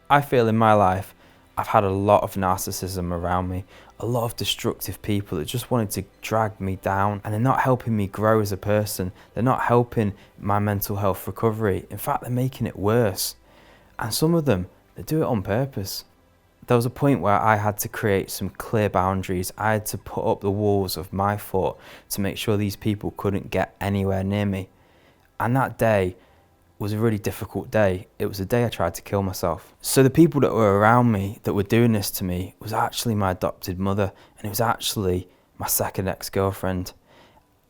I feel in my life, I've had a lot of narcissism around me, a lot of destructive people that just wanted to drag me down, and they're not helping me grow as a person. They're not helping my mental health recovery. In fact, they're making it worse. And some of them, they do it on purpose. There was a point where I had to create some clear boundaries. I had to put up the walls of my fort to make sure these people couldn't get anywhere near me. And that day was a really difficult day. It was the day I tried to kill myself. So the people that were around me that were doing this to me was actually my adopted mother, and it was actually my second ex-girlfriend.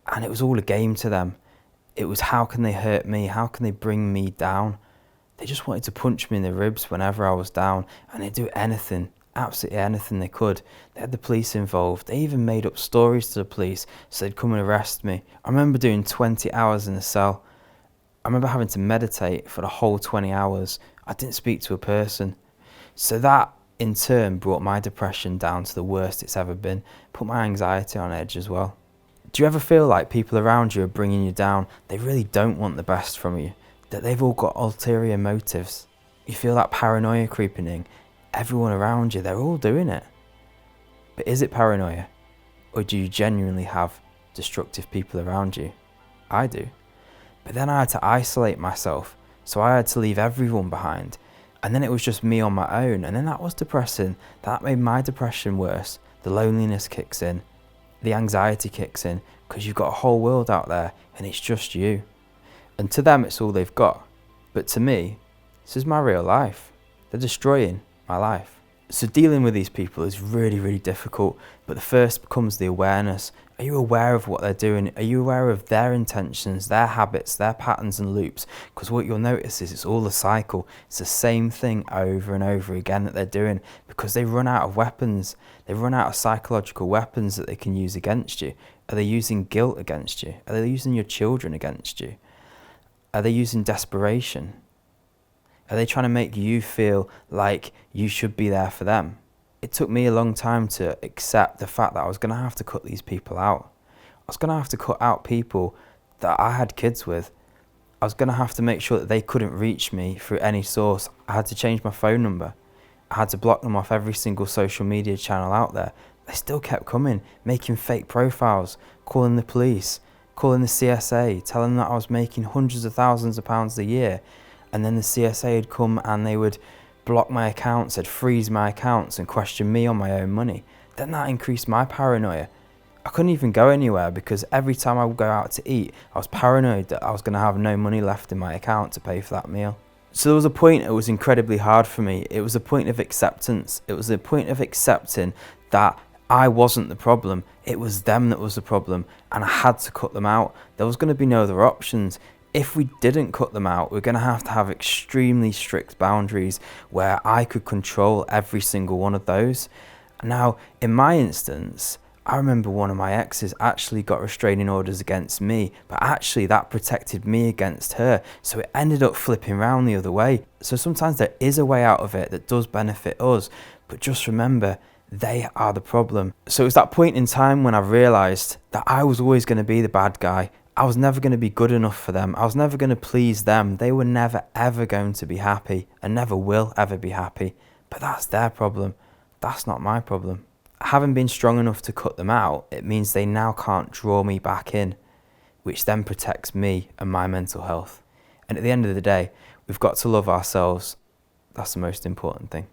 And it was all a game to them. It was, how can they hurt me? How can they bring me down? They just wanted to punch me in the ribs whenever I was down, and they'd do anything, absolutely anything they could. They had the police involved. They even made up stories to the police so they'd come and arrest me. I remember doing 20 hours in a cell. I remember having to meditate for the whole 20 hours. I didn't speak to a person. So that in turn brought my depression down to the worst it's ever been, put my anxiety on edge as well. Do you ever feel like people around you are bringing you down? They really don't want the best from you, that they've all got ulterior motives. You feel that paranoia creeping in. Everyone around you, they're all doing it. But is it paranoia? Or do you genuinely have destructive people around you? I do. But then I had to isolate myself, so I had to leave everyone behind. And then it was just me on my own, and then that was depressing. That made my depression worse. The loneliness kicks in, the anxiety kicks in, because you've got a whole world out there, and it's just you. And to them, it's all they've got. But to me, this is my real life. They're destroying my life. So dealing with these people is really, really difficult. But the first becomes the awareness. Are you aware of what they're doing? Are you aware of their intentions, their habits, their patterns and loops? Because what you'll notice is it's all a cycle. It's the same thing over and over again that they're doing, because they run out of weapons. They run out of psychological weapons that they can use against you. Are they using guilt against you? Are they using your children against you? Are they using desperation? Are they trying to make you feel like you should be there for them? It took me a long time to accept the fact that I was going to have to cut these people out. I was going to have to cut out people that I had kids with. I was going to have to make sure that they couldn't reach me through any source. I had to change my phone number. I had to block them off every single social media channel out there. They still kept coming, making fake profiles, calling the police, calling the CSA, telling them that I was making hundreds of thousands of pounds a year. And then the CSA would come and they would block my accounts, they'd freeze my accounts and question me on my own money. Then that increased my paranoia. I couldn't even go anywhere because every time I would go out to eat, I was paranoid that I was going to have no money left in my account to pay for that meal. So there was a point it was incredibly hard for me. It was a point of acceptance. It was a point of accepting that I wasn't the problem. It was them that was the problem, and I had to cut them out. There was going to be no other options. If we didn't cut them out, we're going to have extremely strict boundaries where I could control every single one of those. Now, in my instance, I remember one of my exes actually got restraining orders against me, but actually that protected me against her. So it ended up flipping around the other way. So sometimes there is a way out of it that does benefit us, but just remember, they are the problem. So it was that point in time when I realized that I was always going to be the bad guy. I was never going to be good enough for them. I was never going to please them. They were never ever going to be happy and never will ever be happy. But that's their problem. That's not my problem. Having been strong enough to cut them out, it means they now can't draw me back in, which then protects me and my mental health. And at the end of the day, we've got to love ourselves. That's the most important thing.